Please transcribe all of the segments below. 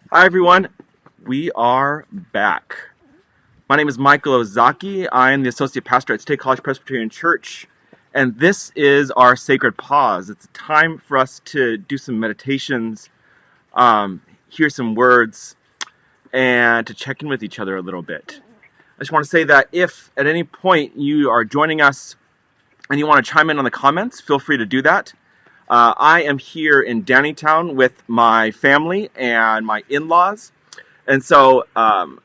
Hi everyone, we are back. My name is Michael Ozaki. I am the Associate Pastor at State College Presbyterian Church, and this is our Sacred Pause. It's a time for us to do some meditations, hear some words, and to check in with each other a little bit. I just want to say that if at any point you are joining us and you want to chime in on the comments, feel free to do that. I am here in Downingtown with my family and my in-laws. And so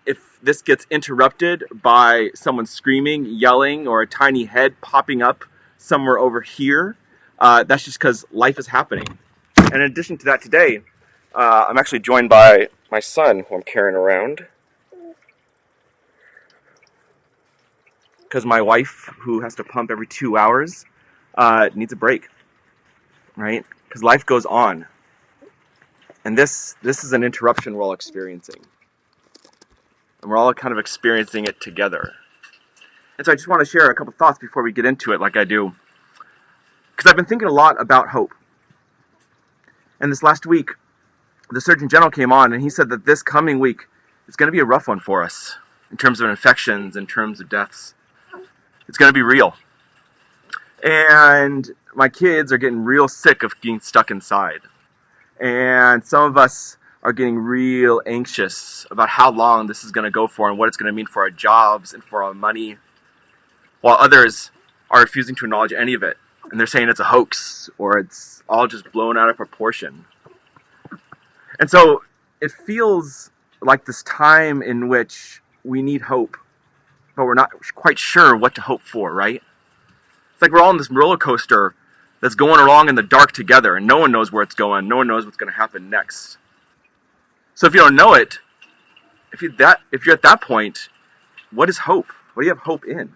if this gets interrupted by someone screaming, yelling, or a tiny head popping up somewhere over here, that's just because life is happening. And in addition to that, today, I'm actually joined by my son, who I'm carrying around. Because my wife, who has to pump every 2 hours, needs a break, right? Because life goes on. And this is an interruption we're all experiencing. And we're all kind of experiencing it together. And so I just want to share a couple thoughts before we get into it like I do. Because I've been thinking a lot about hope. And this last week, the Surgeon General came on and he said that this coming week is going to be a rough one for us in terms of infections, in terms of deaths. It's going to be real. And my kids are getting real sick of being stuck inside. And some of us are getting real anxious about how long this is going to go for and what it's going to mean for our jobs and for our money, while others are refusing to acknowledge any of it. And they're saying it's a hoax or it's all just blown out of proportion. And so it feels like this time in which we need hope, but we're not quite sure what to hope for, right? It's like we're all on this roller coaster that's going along in the dark together, and no one knows where it's going. No one knows what's going to happen next. So if you don't know it, if you're at that point, what is hope? What do you have hope in?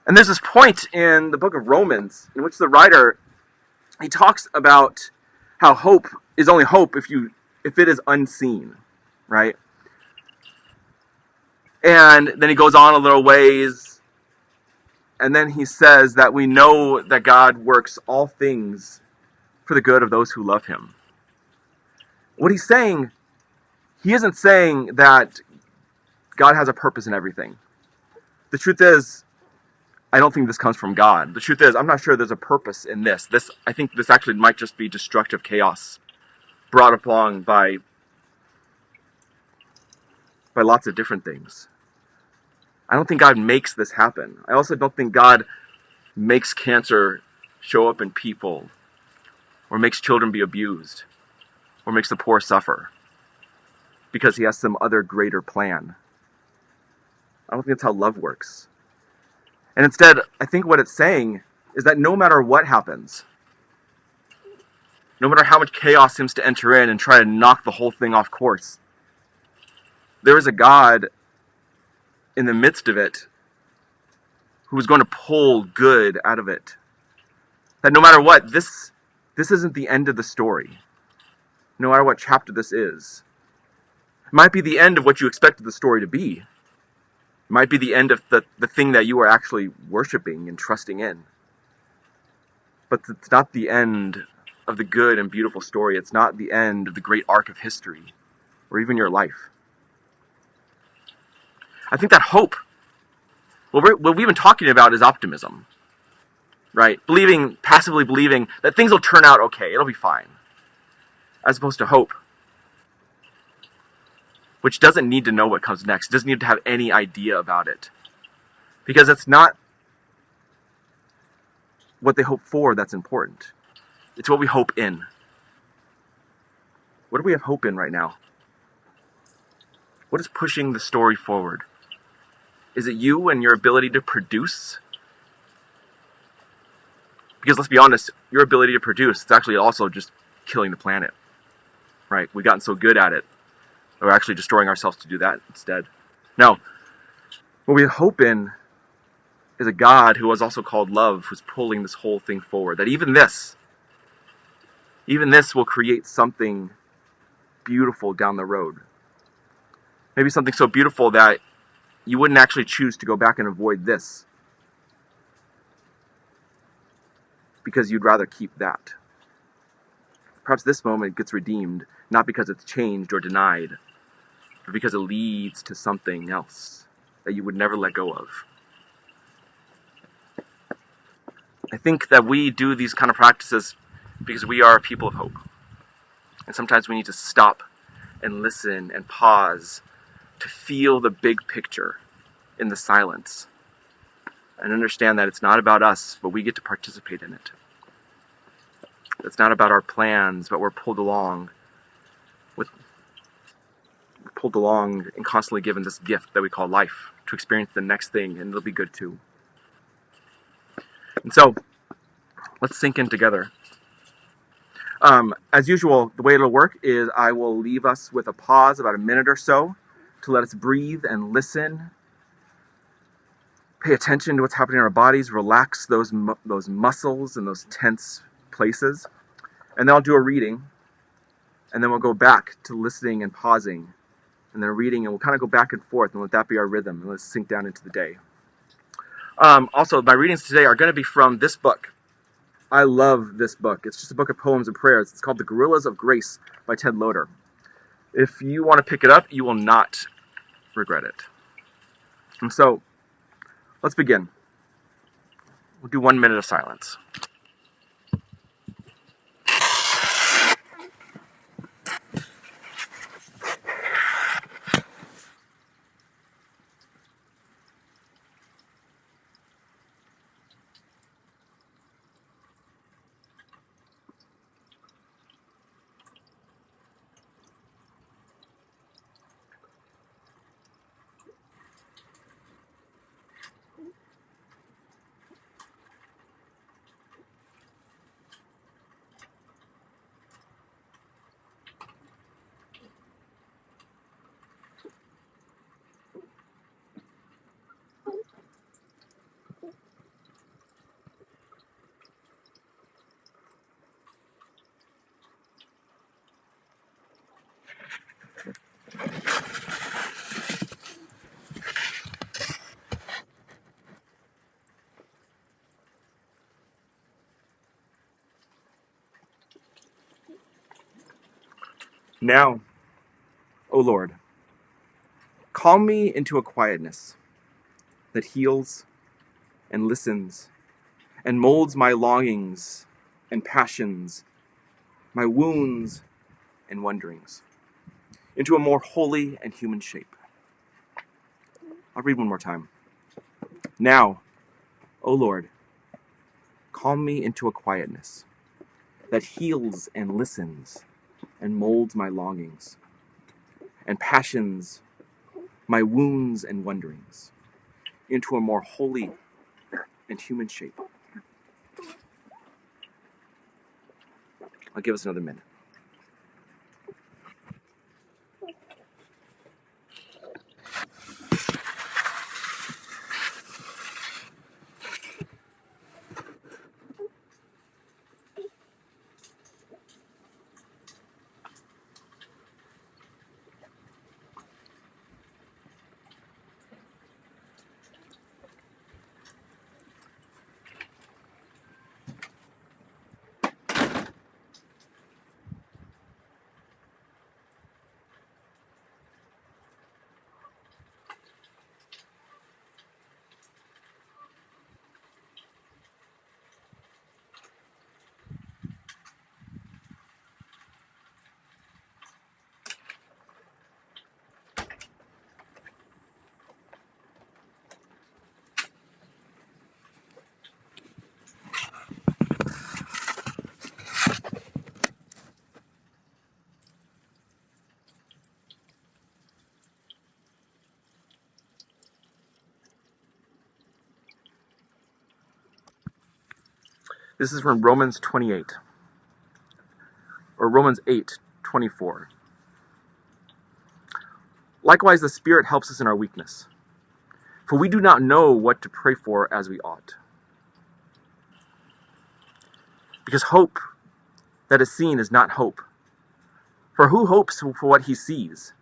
And there's this point in the book of Romans in which the writer, he talks about how hope is only hope if it is unseen, right? And then he goes on a little ways, and then he says that we know that God works all things for the good of those who love him. What he's saying, he isn't saying that God has a purpose in everything. The truth is, I don't think this comes from God. The truth is, I'm not sure there's a purpose in this. I think this actually might just be destructive chaos brought upon by lots of different things. I don't think God makes this happen. I also don't think God makes cancer show up in people, or makes children be abused, or makes the poor suffer, because he has some other greater plan. I don't think that's how love works. And instead, I think what it's saying is that no matter what happens, no matter how much chaos seems to enter in and try to knock the whole thing off course, there is a God in the midst of it who is going to pull good out of it. That no matter what, this isn't the end of the story. No matter what chapter this is. It might be the end of what you expected the story to be. It might be the end of the thing that you are actually worshiping and trusting in. But it's not the end of the good and beautiful story. It's not the end of the great arc of history, or even your life. I think that hope, what we've been talking about is optimism, right? Passively believing that things will turn out okay, it'll be fine. As opposed to hope, which doesn't need to know what comes next, doesn't need to have any idea about it. Because it's not what they hope for that's important. It's what we hope in. What do we have hope in right now? What is pushing the story forward? Is it you and your ability to produce? Because let's be honest, your ability to produce, it's actually also just killing the planet. Right? We've gotten so good at it. We're actually destroying ourselves to do that instead. No. What we hope in is a God who is also called love, who's pulling this whole thing forward. That even this will create something beautiful down the road. Maybe something so beautiful that you wouldn't actually choose to go back and avoid this, because you'd rather keep that. perhaps this moment gets redeemed, not because it's changed or denied, but because it leads to something else that you would never let go of. I think that we do these kind of practices because we are a people of hope. And sometimes we need to stop and listen and pause to feel the big picture in the silence and understand that it's not about us, but we get to participate in it. It's not about our plans, but we're pulled along and constantly given this gift that we call life to experience the next thing, and it'll be good too. And so, let's sink in together. As usual, the way it'll work is I will leave us with a pause, about a minute or so, to let us breathe and listen. Pay attention to what's happening in our bodies. Relax those muscles and those tense places. And then I'll do a reading. And then we'll go back to listening and pausing. And then reading, and we'll kind of go back and forth and let that be our rhythm. And let's sink down into the day. Also, my readings today are going to be from this book. I love this book. It's just a book of poems and prayers. It's called The Gorillas of Grace by Ted Loder. If you want to pick it up, you will not regret it. And so, let's begin. We'll do 1 minute of silence. Now, O Lord, call me into a quietness that heals and listens and molds my longings and passions, my wounds and wonderings, into a more holy and human shape. I'll read one more time. Now, O Lord, call me into a quietness that heals and listens and molds my longings and passions, my wounds and wonderings, into a more holy and human shape. I'll give us another minute. This is from Romans 28, or Romans 8:24. Likewise, the Spirit helps us in our weakness, for we do not know what to pray for as we ought. Because hope that is seen is not hope. For who hopes for what he sees?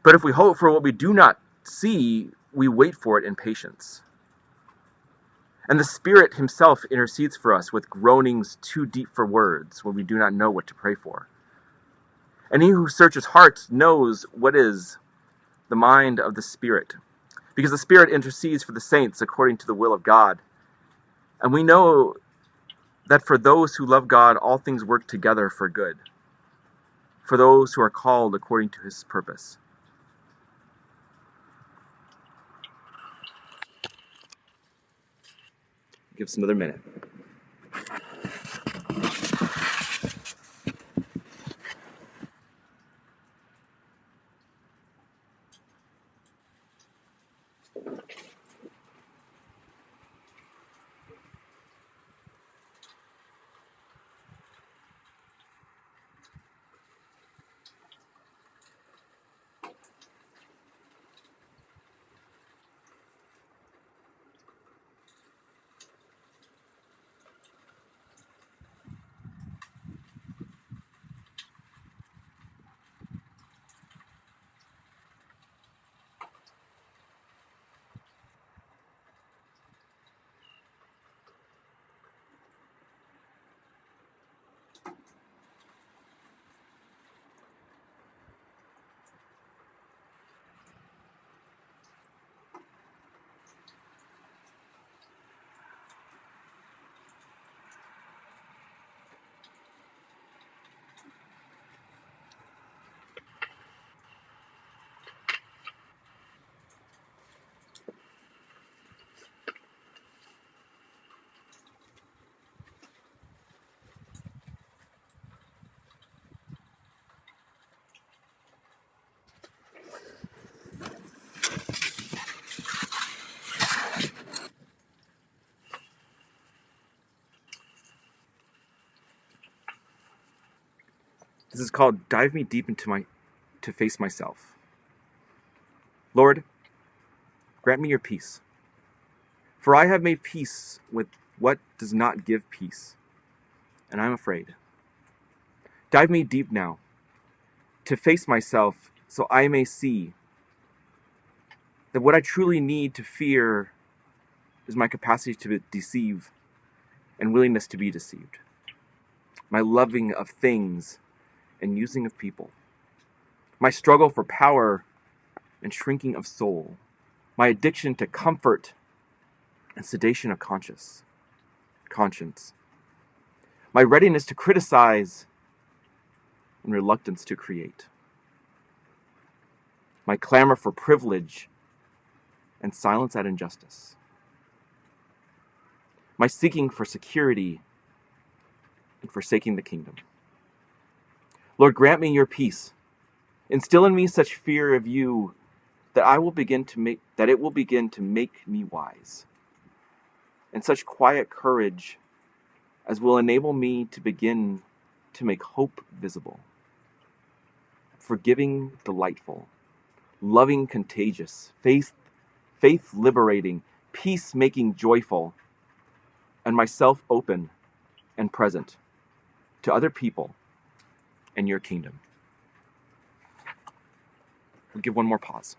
But if we hope for what we do not see, we wait for it in patience. And the Spirit himself intercedes for us with groanings too deep for words when we do not know what to pray for. And he who searches hearts knows what is the mind of the Spirit, because the Spirit intercedes for the saints according to the will of God. And we know that for those who love God, all things work together for good, for those who are called according to his purpose. Give us another minute. This is called Dive Me Deep to Face Myself. Lord, grant me your peace. For I have made peace with what does not give peace, and I am afraid. Dive me deep now, to face myself, so I may see that what I truly need to fear is my capacity to deceive and willingness to be deceived, my loving of things and using of people, my struggle for power and shrinking of soul, my addiction to comfort and sedation of conscience, my readiness to criticize and reluctance to create, my clamor for privilege and silence at injustice, my seeking for security and forsaking the kingdom. Lord, grant me your peace. Instill in me such fear of you that it will begin to make me wise, and such quiet courage as will enable me to begin to make hope visible, forgiving delightful, loving contagious, faith liberating, peace making joyful, and myself open and present to other people and your kingdom. We'll give one more pause.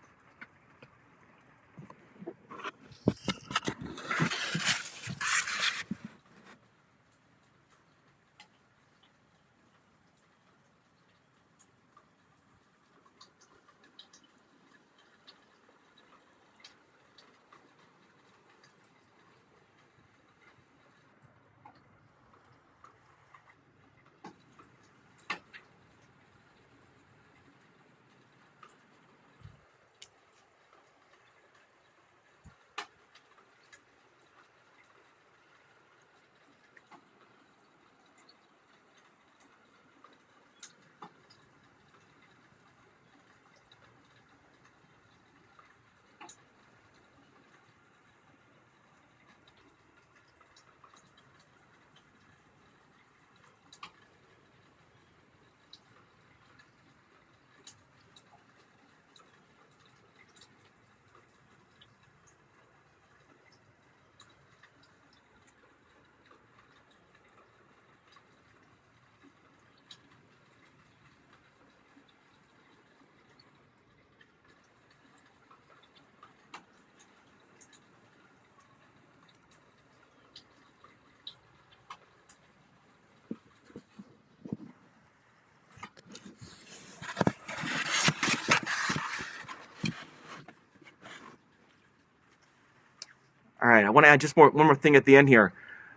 All right, I want to add just one more thing at the end here.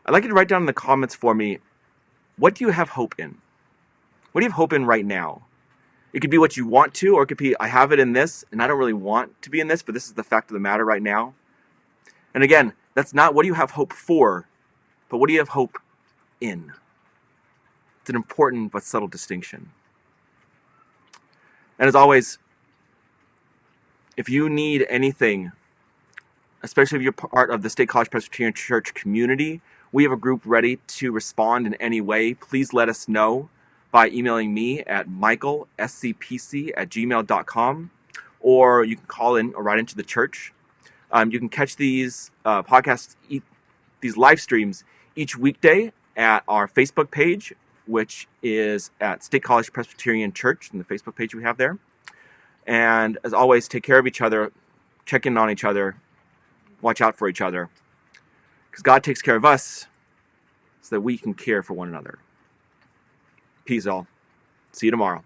I'd like you to write down in the comments for me, what do you have hope in? What do you have hope in right now? It could be what you want to, or it could be, I have it in this, and I don't really want to be in this, but this is the fact of the matter right now. And again, that's not what do you have hope for, but what do you have hope in? It's an important but subtle distinction. And as always, if you need anything, especially if you're part of the State College Presbyterian Church community, we have a group ready to respond in any way. Please let us know by emailing me at michaelscpc@gmail.com, or you can call in or write into the church. You can catch these podcasts, these live streams each weekday at our Facebook page, which is at State College Presbyterian Church, and the Facebook page we have there. And as always, take care of each other, check in on each other, watch out for each other, because God takes care of us so that we can care for one another. Peace all. See you tomorrow.